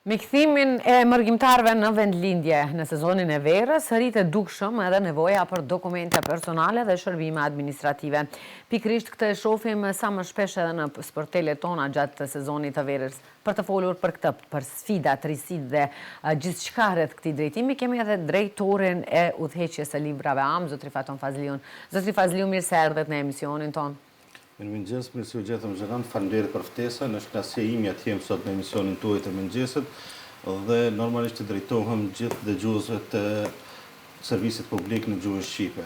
Me kthimin e mërgjimtarëve në vendlindje në sezonin e verës, rritet dukshëm edhe nevoja për dokumente personale dhe shërbime administrative. Pikrisht këtë e shohim sa më shpesh edhe në sportelet tona gjatë sezonit të verës. Për të folur për këtë, për sfidat, rrisit dhe gjithçka rreth këtij drejtimi, kemi edhe drejtorin e udhëheqjes së librave AM, zotri Faton Fazliun. Zotri Fazliu, mirë se erdhët në emisionin ton. Mirëmëngjes, mirë se u gjetëm Xheran, faleminderit për ftesën, është kënaqësia ime të jem sot në emisionin tuaj të mëngjesit dhe normalisht të drejtohem gjithë dëgjuesve të servisit publik në gjuhën shqipe.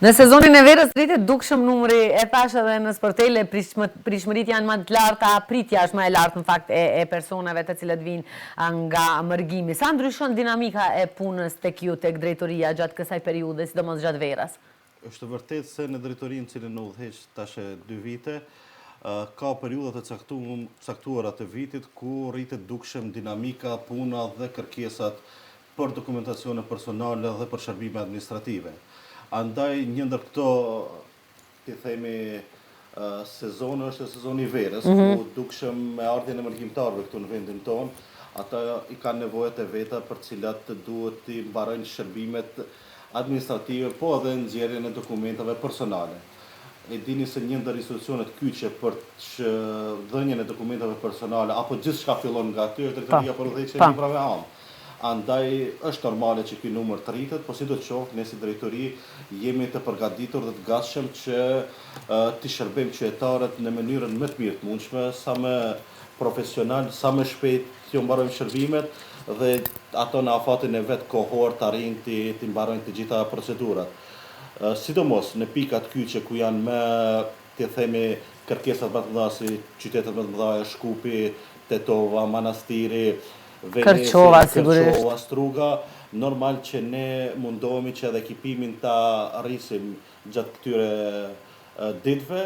Në sezonin e verës rritet dukshëm numri, e thash edhe në sportele, prishmërit janë më të larta, pritja është më e lartë në fakt e personave të cilët vinë nga mërgimi. Sa ndryshon dinamika e punës tek ju, tek drejtoria gjatë kësaj periudhe, sidomos gjatë verës? Është vërtet se në drejtorinë cilën në udhëheq tash 2 vite, ka periudhat e caktuara të vitit ku rritet dukshëm dinamika, puna dhe kërkesat për dokumentacione personale dhe për shërbime administrative. Andaj një ndër këto, ti themi, sezon është sezoni i verës, ku dukshëm me ardhjen e mërgjimtarëve këtu në vendin tonë, ata i kanë nevojat e veta për cilat duhet të mbarojnë shërbimet administrative, po edhe nxjerrjen e dokumentave personale. E dini se një ndër institucionet kyçe për dhënien e dokumentave personale apo gjithçka fillon nga aty është drejtoria për udhëheqjen e librave AM. Andaj është normale që ky numër të rritet, por sidoqoftë ne si drejtori jemi të përgatitur dhe të gatshëm që të shërbejmë qytetarët në mënyrën më të mirë të mundshme, sa më profesional, sa më shpejt të mbarojmë shërbimet dhe ato në afatin e vetë kohor të arrijnë të mbarojnë të gjitha procedurat. Sidomos në pikat kyçe ku janë me, të themi, kërkesat më të mëdha si qytetet më të mëdha, Shkupi, Tetova, Manastiri, Venezia, Kërçova, Struga, normal që ne mundohemi që edhe ekipimin ta rrisim gjatë këtyre ditëve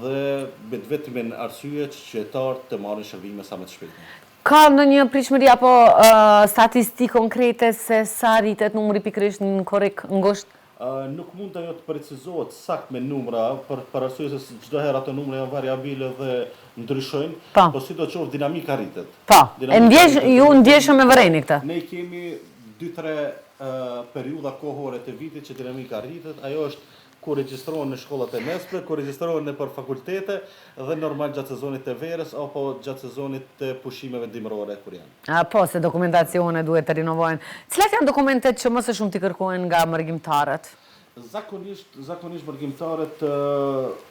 dhe me vetëm arsye që qytetarët të marrin shërbime sa më të shpejta. Ka ndonjë pritshmëri apo statistikë konkrete se sa rritet numri pikërisht në korrik ngushtë? Nuk mund të precizohet sakt me numra, për arsye se çdo herë ato numra janë variabile dhe ndryshojnë, po sidoqoftë dinamika rritet. Po. Ju ndjeshëm me vëreni këtë. Ne kemi 2-3 periudha kohore të vitit që dinamika rritet, ajo është ku regjistrohen në shkollat e mesme, ku regjistrohen në për fakultete dhe normal gjatë sezonit të verës apo gjatë sezonit të pushimeve dimrore kur janë. Po, se dokumentacione duhet të rinovohen. Cilat janë dokumentet që më së shumë t'i kërkohen nga mërgjimtarët? Zakonisht mërgjimtarët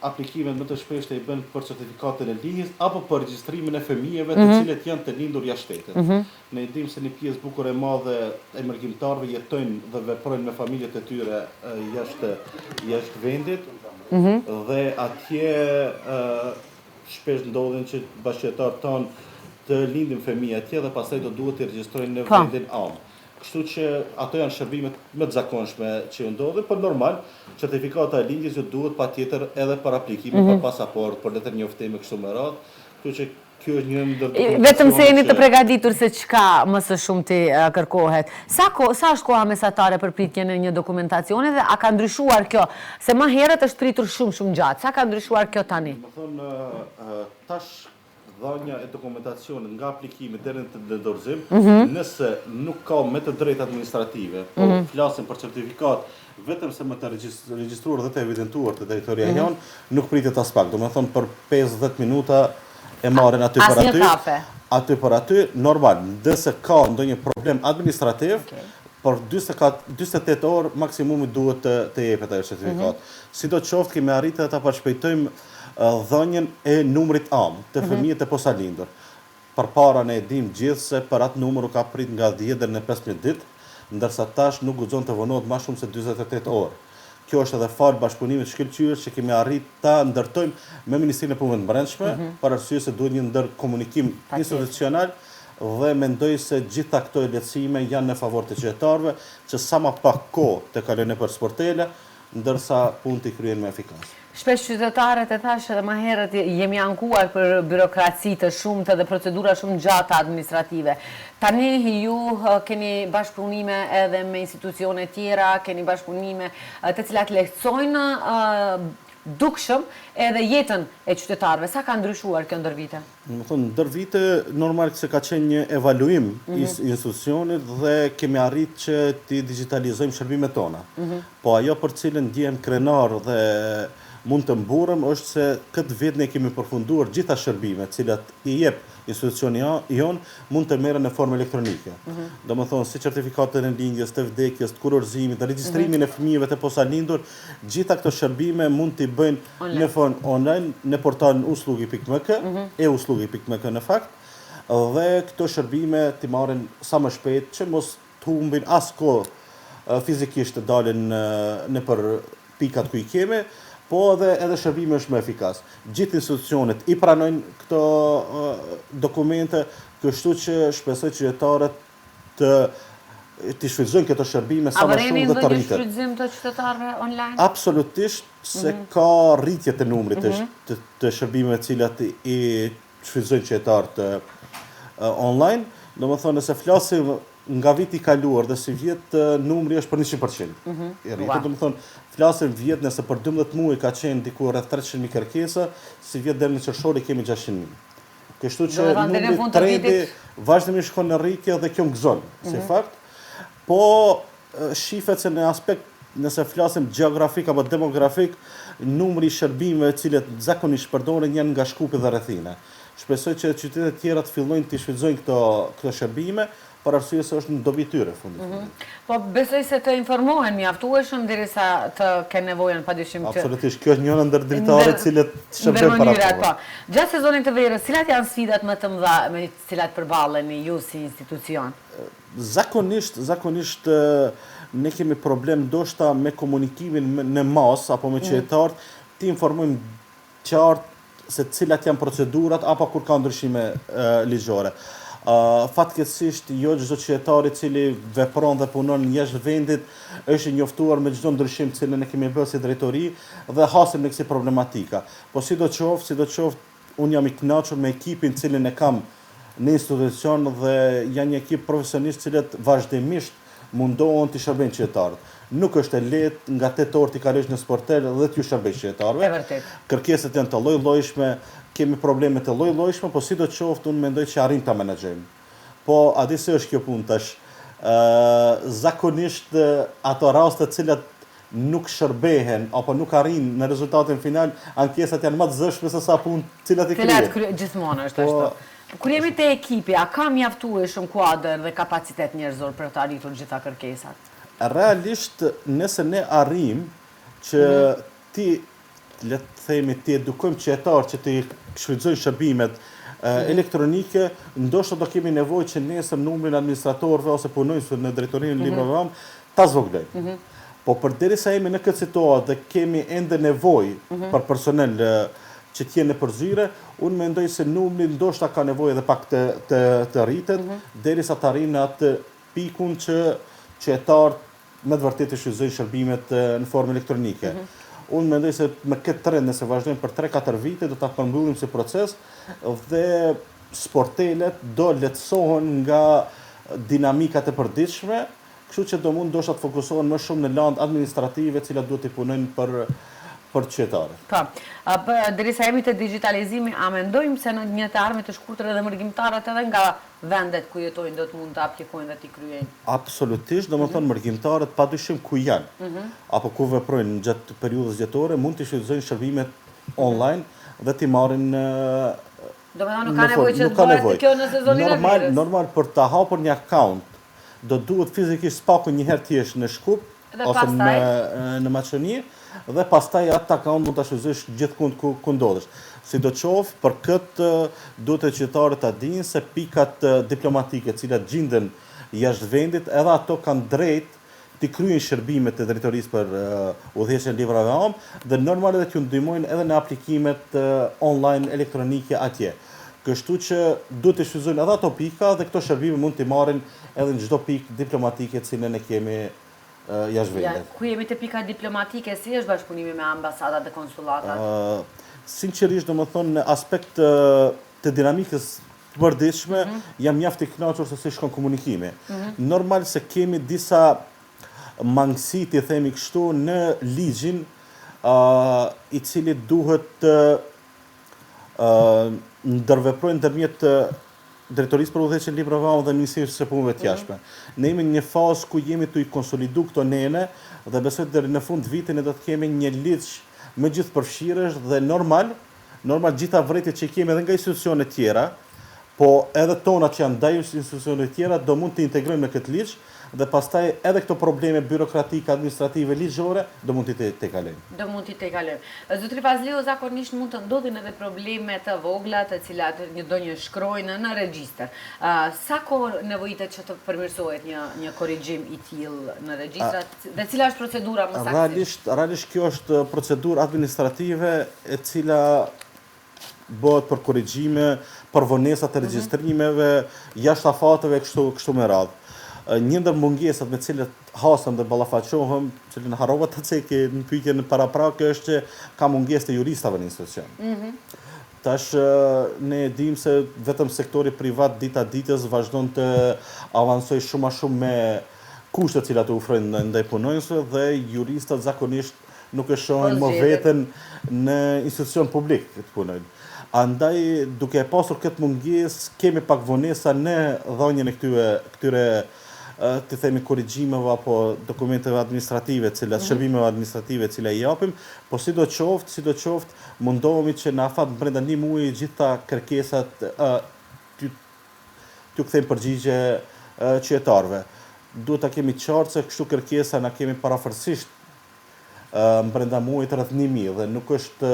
aplikimet më të shpeshta i bën për certifikatën e linjës apo për regjistrimin e fëmijëve të cilët janë të lindur jashtë shtetit. Ne dimë se një pjesë bukur e madhe e mërgjimtarëve jetojnë dhe veprojnë me familjet e tyre jashtë vendit dhe atje shpesh ndodhin që bashkëqytetarët tonë të lindin fëmijë atje dhe pastaj do duhet të regjistrojnë në vendin AM. Kështu që ato janë shërbimet më të zakonshme që ndodhin, por normal, certifikata e lindjes duhet patjetër edhe për aplikime për pasaport, për letër njoftimi kështu me radhë. Kështu që kjo është një ndër dokumentacione. Vetëm se jeni të përgatitur se çka më së shumti kërkohet. Sa është koha mesatare për pritjen e një dokumentacione dhe a ka ndryshuar kjo? Se më herët është pritur shumë gjatë. Sa ka ndryshuar kjo tani? Do të thonë tash dhënia e dokumentacionit nga aplikimi deri në dorëzim, nëse nuk ka me të drejtë administrative, po flasim për certifikat vetëm se me të regjistruar dhe të evidentuar të drejtoria jonë, nuk pritet as pak. Do të thonë për 50 minuta e marrin aty për aty. Aty për aty, normal, nëse ka ndonjë problem administrativ, për 48 orë maksimumi duhet të jepet ajo certifikat. Sidoqoftë kemi arritur ta përshpejtojmë dhënien e numrit AM të fëmijët e posalindur. Përpara ne e dim gjithë se për atë numër u ka prit nga 10 deri në 15 ditë, ndërsa tash nuk guxon të vonohet më shumë se 48 orë. Kjo është edhe fal bashkëpunimit shkëlqyer që kemi arritur ta ndërtojmë me Ministrinë e Punëve të Brendshme, për arsye se duhet një ndër komunikim institucional dhe mendoj se gjitha këto lehtësime janë në favor të qytetarëve, që sa më pak kohë të kalojnë për sportele, ndërsa punë të kryen më efikas. Shpesh qytetarët e thashë edhe më herët jemi ankuar për birokraci të shumta dhe procedura shumë gjata administrative. Tani ju keni bashkëpunime edhe me institucione tjera, keni bashkëpunime të cilat lehtësojnë dukshëm edhe jetën e qytetarëve. Sa ka ndryshuar kjo ndër vite? Më thonë, ndër vite, normal se ka qenë një evaluim institucionit dhe kemi arrit që ti digitalizojmë shërbimet tona. Po ajo për cilën ndjem krenar dhe mund të mburëm është se këtë vit ne kemi përfunduar gjitha shërbimet cilat i jep institucioni jonë mund të merren në formë elektronike. Do më thonë, si certifikatën e lindjes, të vdekjes, të kurorëzimit, të regjistrimin e fëmijëve të posalindur, gjitha këto shërbime mund t'i bëjnë në formë online, në portalin uslugi.mk, e-uslugi.mk në fakt, dhe këto shërbime t'i marrin sa më shpejt që mos të humbin as kohë fizikisht të dalin në për pikat ku i keme, po edhe shërbimi është më efikas. Gjithë institucionet i pranojnë këto dokumente, kështu që shpresoj qytetarët të shfrytëzojnë këto shërbime sa më shumë dhe të rriten. A vëreni ndonjë shfrytëzim të qytetarëve online? Absolutisht, se ka rritje të numrit të shërbimeve të cilat i shfrytëzojnë qytetarët online. Domethënë, nëse flasim nga viti i kaluar dhe si vjet numri është për 100%. I rritet, domethënë, flasim vjet nëse për 12 muaj ka qenë diku rreth 300.000 kërkesa, si vjet deri në qershor kemi 600.000. Kështu që numri trendi vazhdimisht shkon në rritje dhe kjo ngëzon, si fakt. Po shifet se në aspekt, nëse flasim geografik apo demografik, numri i shërbimeve të cilat zakonisht përdoren janë nga Shkupi dhe rrethina. Shpresoj që qytetet e tjera të fillojnë të shfrytëzojnë këto shërbime, për arsye se është në dobi tyre fundit. Po besoj se të informohen mjaftueshëm derisa të kenë nevojën padyshim që. Absolutisht, kjo është njëra ndër dritaret cilët shërbejnë para kohë. Gjatë sezonit të verës, cilat janë sfidat më të mëdha me të cilat përballeni ju si institucion? Zakonisht ne kemi problem ndoshta me komunikimin në mas apo me qytetarët, ti informojmë qartë se cilat janë procedurat apo kur ka ndryshime ligjore. Fatkeqësisht jo çdo qytetar i cili vepron dhe punon jashtë vendit është i njoftuar me çdo ndryshim që ne kemi bërë si drejtori dhe hasim në kësi problematika. Po sidoqoftë, unë jam i kënaqur me ekipin cilin e kam në institucion dhe janë një ekip profesionist cilët vazhdimisht mundohen të shërbejnë qytetarët. Nuk është e lehtë nga 8 orë të kalosh në sportel dhe t'ju shërbejnë qytetarëve. Kërkesat janë të lloj-llojshme, kemi probleme të lloj-llojshme, po sidoqoftë unë mendoj që arrim ta menaxhojmë. Po a di se është kjo punë tash? Zakonisht ato raste të cilat nuk shërbehen apo nuk arrin në rezultatin final, ankesat janë më të zëshme se sa punë cilat i kryen. Gjithmonë është ashtu. Kur jemi te ekipi, a ka mjaftueshëm kuadër dhe kapacitet njerëzor për të arritur gjitha kërkesat? Realisht, nëse ne arrim që ti, le të themi, ti edukojmë qytetarë që ti shfrytëzojnë shërbimet elektronike, ndoshta do kemi nevojë që nesër numrin administratorëve ose punonjësve në drejtorinë librave ta zvogëlojmë. Po përderisa jemi në këtë situatë dhe kemi ende nevojë për personel që t'jenë në përzyre, unë mendoj se numri ndoshta ka nevojë edhe pak të rritet, derisa të arrijnë në atë pikun që qytetarët me të vërtetë shfrytëzojnë shërbimet në formë elektronike. Unë mendoj se me këtë trend, nëse vazhdojmë për 3-4 vite, do ta përmbyllim si proces dhe sportelet do lehtësohen nga dinamikat e përditshme, kështu që do mund ndoshta të fokusohen më shumë në landë administrative, cilat duhet të punojnë për qytetarët. Po, derisa jemi te digitalizimi, a mendojmë se në një të armët të shkurtër edhe mërgjimtarët edhe nga vendet ku jetojnë do të mund të aplikojnë dhe t'i kryejnë? Absolutisht, domethënë mërgjimtarët padyshim ku janë, apo ku veprojnë gjatë periudhës jetore, mund të shfrytëzojnë shërbimet online dhe t'i marrin. Domethënë nuk ka nevojë që të bëhet kjo në sezonin e verës. Normal për ta hapur një account do duhet fizikisht spaku një herë t'jesh në Shkup ose në Maqoni dhe pastaj atë account mund ta shfrytëzosh gjithkund ku ndodhesh. Sidoqoftë për këtë duhet të qytetarët ta dinë se pikat diplomatike të cilat gjenden jashtë vendit, edhe ato kanë drejt të kryejnë shërbimet e drejtorisë për udhëheqjen e librave dhe normal edhe t'ju ndihmojnë edhe në aplikimet online elektronike atje. Kështu që duhet të shfrytëzojnë edhe ato pika dhe këto shërbime mund t'i marrin edhe në çdo pikë diplomatike që ne kemi jashtë vendit. Ku jemi te pika diplomatike, si është bashkëpunimi me ambasadat dhe konsulatat? Sinqerisht, domethënë në aspekt të dinamikës të përditshme, jam mjaft i kënaqur se si shkon komunikimi. Normal se kemi disa mangësi, ti themi kështu, në ligjin i cili duhet të ndërveprojnë ndërmjet Drejtorisë për Udhëheqjen Libre Vamo dhe Ministrisë së Punëve të Jashtme. Ne jemi në një fazë ku jemi të i konsolidu këto nene dhe besoj deri në fund vitin do të kemi një ligj me gjithë përfshirësh dhe normal gjitha vërejtjet që kemi edhe nga institucionet tjera, po edhe tonat që janë ndaj institucionet tjera do mund të integrojmë në këtë ligj dhe pastaj edhe këto probleme birokratike, administrative, ligjore do mund t'i kalojmë. Do mund t'i kalojmë. Zotri Vazliu, zakonisht mund të ndodhin edhe probleme të vogla, të cilat një shkrojnë në regjistër. Sa kohë nevojitet që të përmirësohet një korrigjim i tillë në regjistrat dhe cila është procedura më saktësisht? Realisht kjo është procedurë administrative e cila bëhet për korrigjime, për vonesat e regjistrimeve, jashtë afateve kështu me radhë. Një ndër mungesat me cilët hasëm dhe ballafaqohem, cilën harrova të ceki në pyetjen në paraprakë është që ka mungesë të juristave në institucion. Tash ne dim se vetëm sektori privat dita ditës vazhdon të avancojë shumë a shumë me kushtet që cilat u ofrojnë ndaj punonjësve dhe juristat zakonisht nuk e shohin më veten në institucion publik të punojnë. Andaj, duke pasur këtë mungesë, kemi pak vonesa në dhënien e këtyre të themi korrigjimeve apo dokumenteve administrative, shërbimeve administrative cila i japim, po sidoqoftë mundohemi që në afat brenda një muaji gjitha kërkesat t'ju kthejmë përgjigje qytetarëve. Duhet ta kemi qartë se kështu kërkesa na kemi parafërsisht brenda muajit rreth 1000 dhe nuk është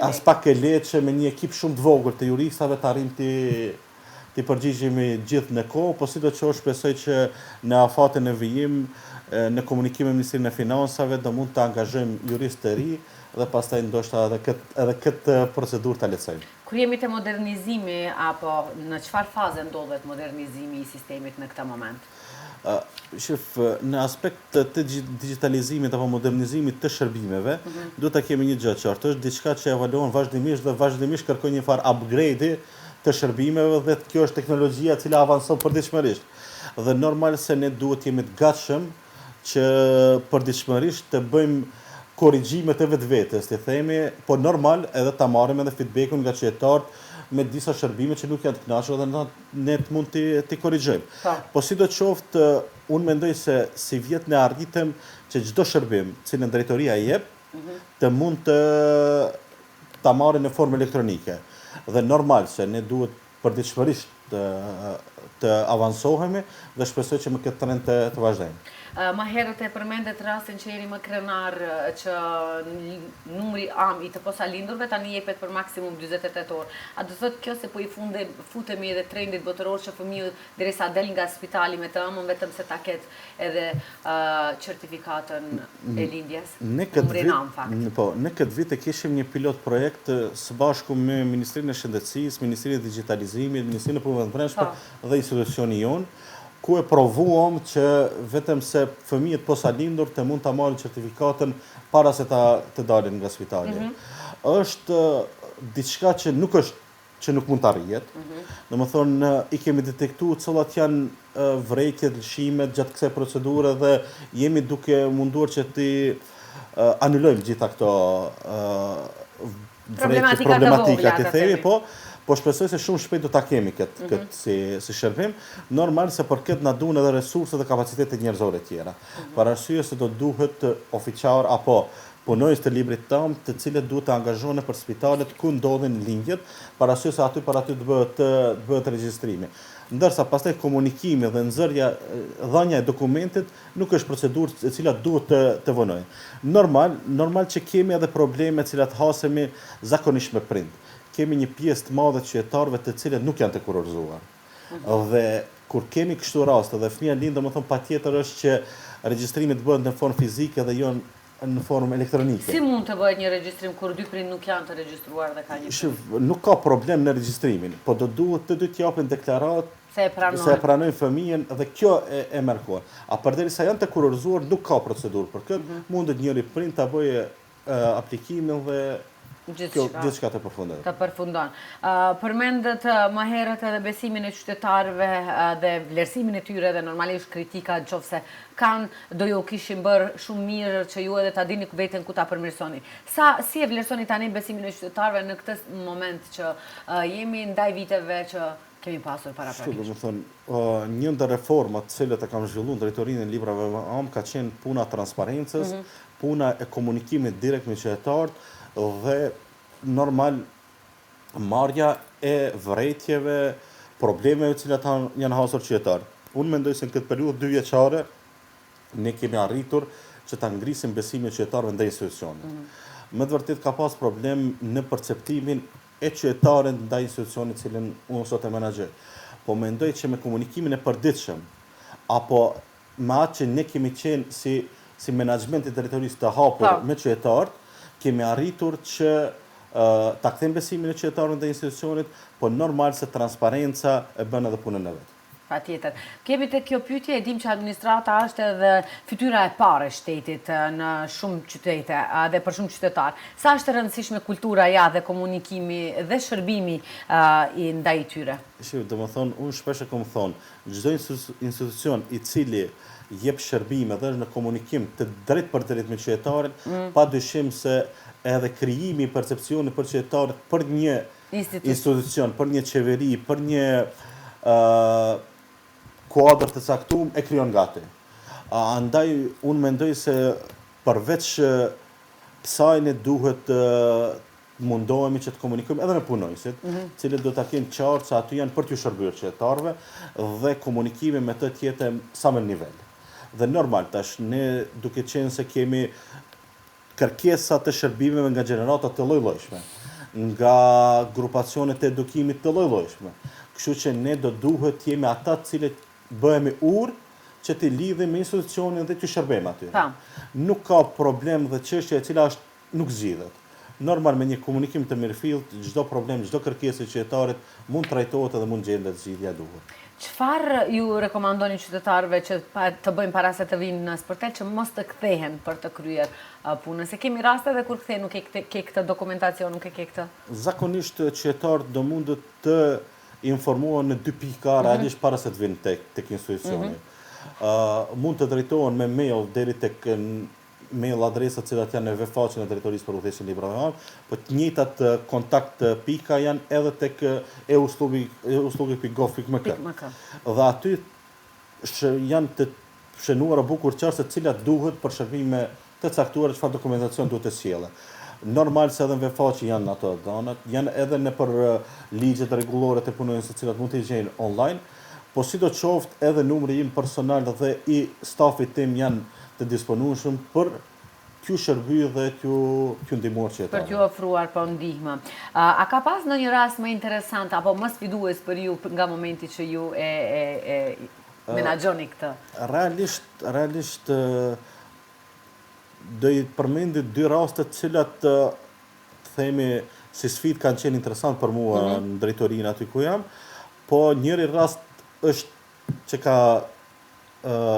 as pak e lehtë që me një ekip shumë të vogël të juristave të arrijmë të përgjigjemi gjithë në kohë, po sidoqoftë shpresoj që në afatin e vijim, në komunikim me Ministrinë e Financave, do mund të angazhojmë juristë të ri dhe pastaj ndoshta edhe këtë procedurë ta lehtësojmë. Kur jemi te modernizimi apo në çfarë faze ndodhet modernizimi i sistemit në këtë moment? Në aspekt të digitalizimit apo modernizimit të shërbimeve, duhet ta kemi një gjë qartë, është diçka që evaluohen vazhdimisht kërkojnë një farë upgrade të shërbimeve dhe kjo është teknologjia e cila avanson përditshmërisht. Dhe normal se ne duhet jemi të gatshëm që përditshmërisht të bëjmë korrigjime të vetvetes, të themi, po normal edhe ta marrim edhe feedbackun nga qytetarët me disa shërbime që nuk janë të kënaqur dhe ne mund t'i korrigjojmë. Po sidoqoftë, unë mendoj se si vjet ne arritëm që çdo shërbim cilën drejtoria i jep, të mund ta marrë në formë elektronike. Dhe normal se ne duhet përditshmërisht të avansohemi dhe shpresoj që me këtë trend të vazhdojmë. Më herët e përmendet rastin që jeni më krenar që numri am i të posalindurve tani jepet për maksimum 48 orë. A do thotë kjo se po i futemi edhe trendit botëror që fëmiu derisa del nga spitali me të ëmën vetëm se ta ketë edhe certifikatën e lindjes? Numrin am fakt. Po, në këtë vit e kishim një pilot projekt së bashku me Ministrinë e Shëndetësisë, Ministrinë e Digitalizimit, Ministrinë e Punëve të Brendshme dhe institucioni jonë, ku e provuam që vetëm se fëmijët posalindur të mund të marrin certifikatën para se të dalin nga spitali. Është diçka që nuk mund të arrihet. Domethënë i kemi detektuar cilat janë vërejtjet, lëshimet gjatë kësaj procedure dhe jemi duke munduar që të anulojmë gjitha këto problematika të themi, po shpresoj se shumë shpejt do ta kemi këtë si shërbim. Normal se për këtë na duhen edhe resurse dhe kapacitete njerëzore tjera. Për arsye se do duhet ofiçar apo punonjës të librit tam, të cilët duhet të angazhohen për spitalet ku ndodhin lindjet, për arsye se aty të bëhet regjistrimi. Ndërsa pastaj komunikimi dhe nxjerrja dhënia e dokumentit nuk është procedurë e cila duhet të vonojë. Normal që kemi edhe probleme të cilat hasemi zakonisht me prind. Kemi një pjesë të madhe të qytetarëve të cilët nuk janë të kurorzuar. Dhe kur kemi kështu raste dhe fëmia lind, domethënë patjetër është që regjistrimi të bëhet në formë fizike dhe jo në formë elektronike. Si mund të bëhet një regjistrim kur dy prind nuk janë të regjistruar dhe ka një? Nuk ka problem në regjistrimin, po do duhet të dy të japin deklaratë se e pranojnë fëmijën dhe kjo e merr kohë. A përderisa janë të kurorzuar nuk ka procedurë për këtë, mundet njëri prind ta bëjë aplikimin dhe Gjithçka të përfundon. Të përfundon. Përmendët më herët edhe besimin e qytetarëve dhe vlerësimin e tyre dhe normalisht kritika nëse kanë, do ju kishim bërë shumë mirë që ju edhe ta dini veten ku ta përmirësoni. Si e vlerësoni tani besimin e qytetarëve në këtë moment që jemi ndaj viteve që kemi pasur para praktikisht? Një ndër reformat të cilët e kam zhvilluar drejtorinë e librave am ka qenë puna e transparencës, puna e komunikimit direkt me qytetarët dhe normal marrja e vërejtjeve, problemeve të cilat janë hasur qytetarët. Unë mendoj se në këtë periudhë 2 vjeçare ne kemi arritur që ta ngrisim besimin e qytetarëve ndaj institucionit. Me të vërtetë ka pas problem në perceptimin e qytetarit ndaj institucionit cilën unë sot e menaxhoj. Po mendoj që me komunikimin e përditshëm apo me atë që ne kemi qenë si menaxhmenti i territorisë të hapur me qytetarët, kemi arritur që ta kthejmë besimin e qytetarëve ndaj institucionit, po normal se transparenca e bën edhe punën e vet. Patjetër. Kemi tek kjo pyetje, e dim që administrata është edhe fytyra e parë e shtetit në shumë qytete dhe për shumë qytetarë. Sa është e rëndësishme kultura dhe komunikimi dhe shërbimi i ndaj tyre? Domethënë, unë shpesh e kam thonë, çdo institucion i cili jep shërbime dhe është në komunikim të drejt për drejt me qytetarin, padyshim se edhe krijimi i percepcionit për qytetarët për një institucion, për një qeveri, për një kuadër të caktuar e krijon gati. Andaj unë mendoj se përveç kësaj ne duhet mundohemi që të komunikojmë edhe me punonjësit, cilët do ta kenë qartë se aty janë për t'ju shërbyer qytetarëve dhe komunikimi me të jetë sa më nivel. Dhe normal tash ne duke qenë se kemi kërkesa të shërbimeve nga gjenerata të lloj-llojshme, nga grupacionet e edukimit të lloj-llojshme. Kështu që ne do duhet jemi ata të cilët bëhemi urë që t'i lidhim me institucionin dhe t'ju shërbejmë aty. Nuk ka problem dhe çështja e cila nuk zgjidhet. Normal me një komunikim të mirëfillt, çdo problem, çdo kërkesë e qytetarit mund trajtohet dhe mund gjendet zgjidhja e duhur. Çfarë ju rekomandoni qytetarëve që të bëjnë para se të vinë në sportel që mos të kthehen për të kryer punën? Se kemi raste dhe kur kthehen nuk e ke këtë dokumentacion, nuk e ke këtë. Zakonisht qytetarët do mundet të informohen në 2 pika realisht para se të vinë tek institucioni. Mund të drejtohen me mail deri tek mail adresat cilat janë në faqen e drejtorisë për udhëheqjen e librave, po të njëjtat kontakt pika janë edhe tek euslugi.gov.mk. Dhe aty janë të shënuara bukur qartë se cilat duhet për shërbime të caktuara çfarë dokumentacion duhet të sjellë. Normal se edhe në faqe janë ato dhënat, janë edhe nëpër ligjet rregullore të punonjësve të cilat mund të gjejnë online, po sidoqoftë edhe numri im personal dhe i stafit tim janë të disponueshëm për t'ju shërbyer dhe t'ju ndihmuar qytetarët. Për t'ju ofruar ndihmë. A ka pas ndonjë rast më interesant apo më sfidues për ju nga momenti që ju e menaxhoni këtë? Realisht do i përmendi 2 raste të cilat themi si sfidë kanë qenë interesant për mua në drejtorinë aty ku jam, po njëri rast është që ka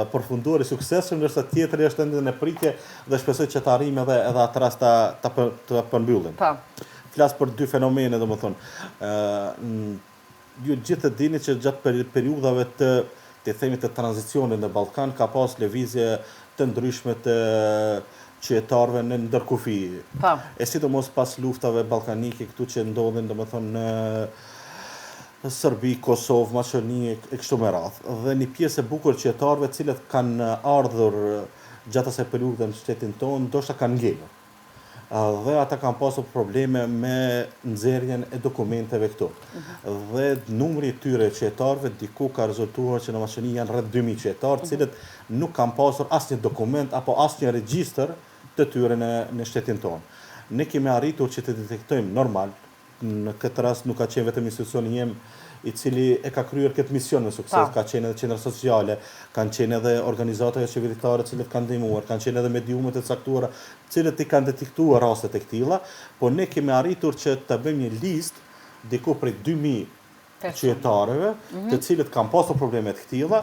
përfunduar i suksesshëm, ndërsa tjetri është ende në pritje dhe shpresoj që të arrijmë edhe atë rast ta përmbyllim. Flas për 2 fenomene, domethënë. Ju gjithë e dini që gjatë periudhave të themi të tranzicionit në Ballkan ka pas lëvizje të ndryshme të qytetarëve në ndërkufi. E sidomos pas luftave ballkanike këtu që ndodhin domethënë në Serbi, Kosovë, Maqedoni e kështu me radhë. Dhe një pjesë e bukur qytetarëve të cilët kanë ardhur gjatë asaj periudhe në shtetin tonë, ndoshta kanë ngelur. Dhe ata kanë pasur probleme me nxjerrjen e dokumenteve këtu. Dhe numri i tyre qytetarëve diku ka rezultuar që në Maqedoni janë rreth 2000 qytetarë, të cilët nuk kanë pasur asnjë dokument apo asnjë regjistër të tyre në shtetin tonë. Ne kemi arritur që të detektojmë normal. Në këtë rast nuk ka qenë vetëm institucioni jem i cili e ka kryer këtë mision me sukses, ka qenë edhe qendra sociale, kanë qenë edhe organizata qeveritare të cilët kanë ndihmuar, kanë qenë edhe mediumet e caktuara, të cilët i kanë detektuar rastet e këtilla, po ne kemi arritur që të bëjmë një listë diku prej 2000 qytetarëve, të cilët kanë pasur probleme të këtilla,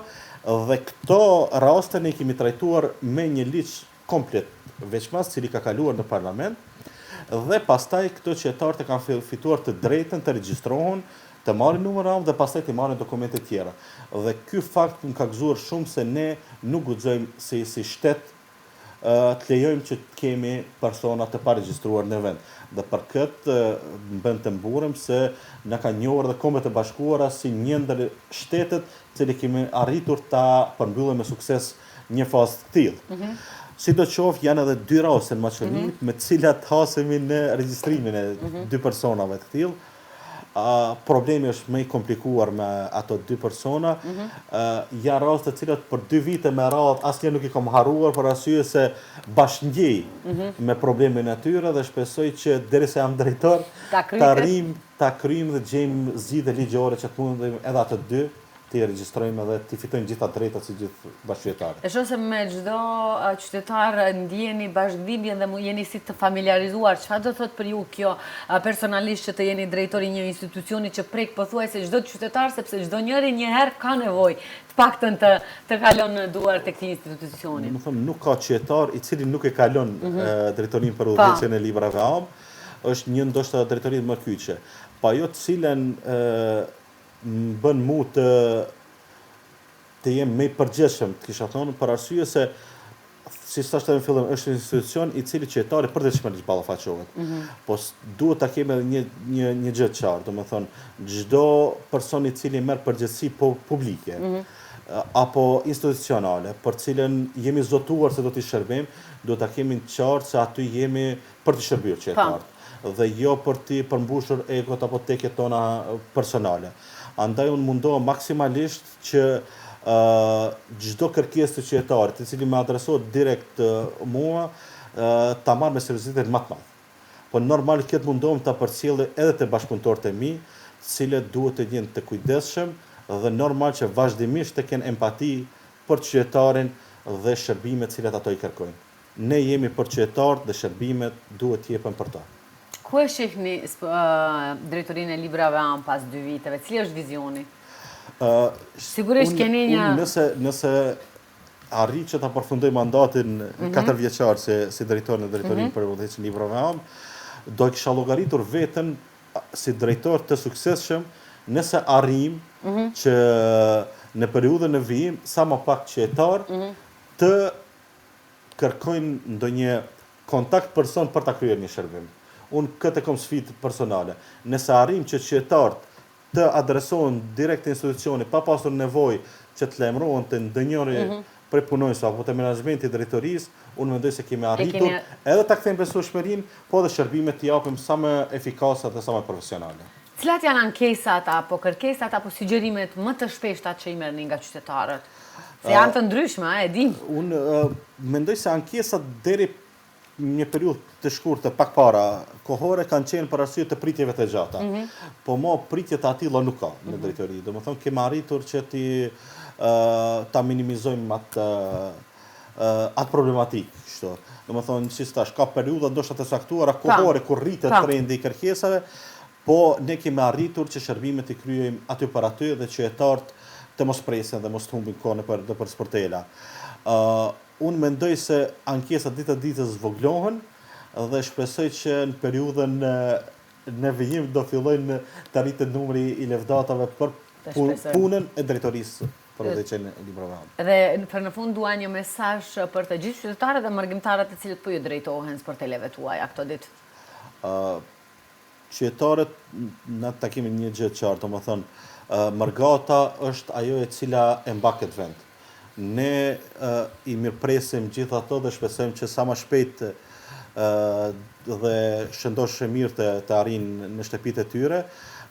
dhe këto raste ne kemi trajtuar me një ligj komplet veçmas, cili ka kaluar në parlament, dhe pastaj këto qytetarët e kanë fituar të drejtën të regjistrohen, të marrin numër radhë dhe pastaj të marrin dokumente tjera. Dhe ky fakt më ka gëzuar shumë se ne nuk guxojmë si shtet të lejojmë që të kemi persona të paregjistruar në vend. Dhe për këtë më bën të mburëm se na kanë njohur dhe Kombet e Bashkuara si një ndër shtetet që kemi arritur ta përmbyllim me sukses një fazë të tillë. Sidoqoftë janë edhe 2 raste në Maqedoni me të cilat hasemi në regjistrimin e 2 personave të tillë. Problemi është më i komplikuar me ato 2 persona. Ja raste të cilat për 2 vite me radhë asnjë nuk i kam harruar për arsye se bashkëngjej me problemin e tyre dhe shpresoj që derisa jam drejtor ta kryjmë dhe gjejmë zgjidhje ligjore që të mundim edhe ato 2 të regjistrojmë dhe të fitojmë gjitha drejtat si gjithë bashkëqytetarët. E shoh se me çdo qytetar ndjeni bashkëdhënie dhe jeni si të familiarizuar. Çfarë do thot për ju kjo personalisht që të jeni drejtori një institucioni që prek pothuajse çdo qytetar, sepse çdo njeri një herë ka nevojë të paktën të kalon në duar të këtij institucioni. Do të them nuk ka qytetar i cili nuk e kalon drejtorinë për udhëheqjen e librave am, është një ndoshta drejtori më kyçe. Po ajo të cilën më bën mu të jem më i përgjithshëm, të kisha thonë, për arsye se si thash në fillim, është një institucion i cili qytetari përditshmërisht ballafaqohet. Po duhet ta kemi edhe një gjë të qartë, domethënë çdo person i cili merr përgjegjësi publike apo institucionale, për cilën jemi zotuar se do t'i shërbejmë, duhet ta kemi të qartë se aty jemi për të shërbyer qytetarët dhe jo për t'i përmbushur egot apo teket tona personale. Andaj unë mundohem maksimalisht që çdo kërkesë të qytetarit, i cili më adresohet direkt mua, ta marr me seriozitet më të madh. Po normal këtë mundohem ta përcjellë edhe te bashkëpunëtorët e mi, të cilët duhet të jenë të kujdesshëm dhe normal që vazhdimisht të kenë empati për qytetarin dhe shërbimet të cilat ato i kërkojnë. Ne jemi për qytetarët dhe shërbimet duhet të jepen për ta. Ku e shihni drejtorinë e librave am pas 2 viteve? Cili është vizioni? Sigurisht keni një... Nëse arri që ta përfundoj mandatin 4 vjeçar si drejtor në drejtorinë për udhëheqjen e librave am, do kisha llogaritur veten si drejtor të suksesshëm nëse arrim që në periudhën e vijim sa më pak qytetar të kërkojnë ndonjë kontakt person për ta kryer një shërbim. Unë këtë kom sfidë personale. Nëse arrim që qytetarët të adresohen direkt institucioni pa pasur nevojë që të lajmërohen të ndonjëri prej punonjësve apo të menaxhmentit drejtorisë, unë mendoj se kemi arritur edhe ta kthejmë besueshmërinë, po dhe shërbimet t'i japim sa më efikase dhe sa më profesionale. Cilat janë ankesat apo kërkesat apo sugjerimet më të shpeshta që i merrni nga qytetarët? Se janë të ndryshme, e dim. Unë mendoj se ankesat deri një periudhë të shkurtë pak para kohore kanë qenë për arsye të pritjeve të gjata. Po mo pritjet atilla nuk ka në drejtori. Domethënë kemi arritur që ta minimizojmë atë problematikë, kështu. Domethënë si thash, ka periudha ndoshta të saktuara kohore kur rritet trendi i kërkesave, po ne kemi arritur që shërbimet i kryejmë aty për aty dhe qytetarët të mos presin dhe mos të humbin kohën për sportela. Unë mendoj se ankesat ditë ditës zvoglohen dhe shpresoj që në periudhën në vijim do fillojnë të rritet numri i levdatave për punën e drejtorisë për udhëheqjen e librave am. Dhe për në fund dua një mesazh për të gjithë qytetarët dhe mërgjimtarët të cilët po ju drejtohen sporteleve tuaja këto ditë. Qytetarët në takimin një gjë të qartë, domethënë mërgata është ajo e cila e mban këtë vend. Ne i mirëpresim gjithë ato dhe shpresojmë që sa më shpejt dhe shëndoshë mirë të arrijnë në shtëpitë e tyre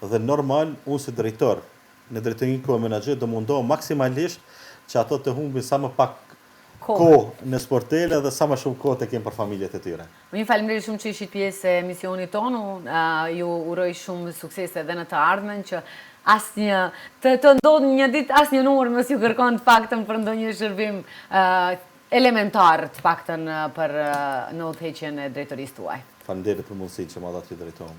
dhe normal unë si drejtor në drejtorinë ku menaxhoj do mundohem maksimalisht që ato të humbin sa më pak kohë në sportele dhe sa më shumë kohë të kenë për familjet e tyre. Ju faleminderit shumë që ishit pjesë e misionit tonë. Ju uroj shumë suksese edhe në të ardhmen që të ndodhë një ditë asnjë numër mos ju kërkon të paktën për ndonjë shërbim elementar të paktën për në udhëheqjen e drejtorisë tuaj. Faleminderit për mundësinë që më dha të drejtohem.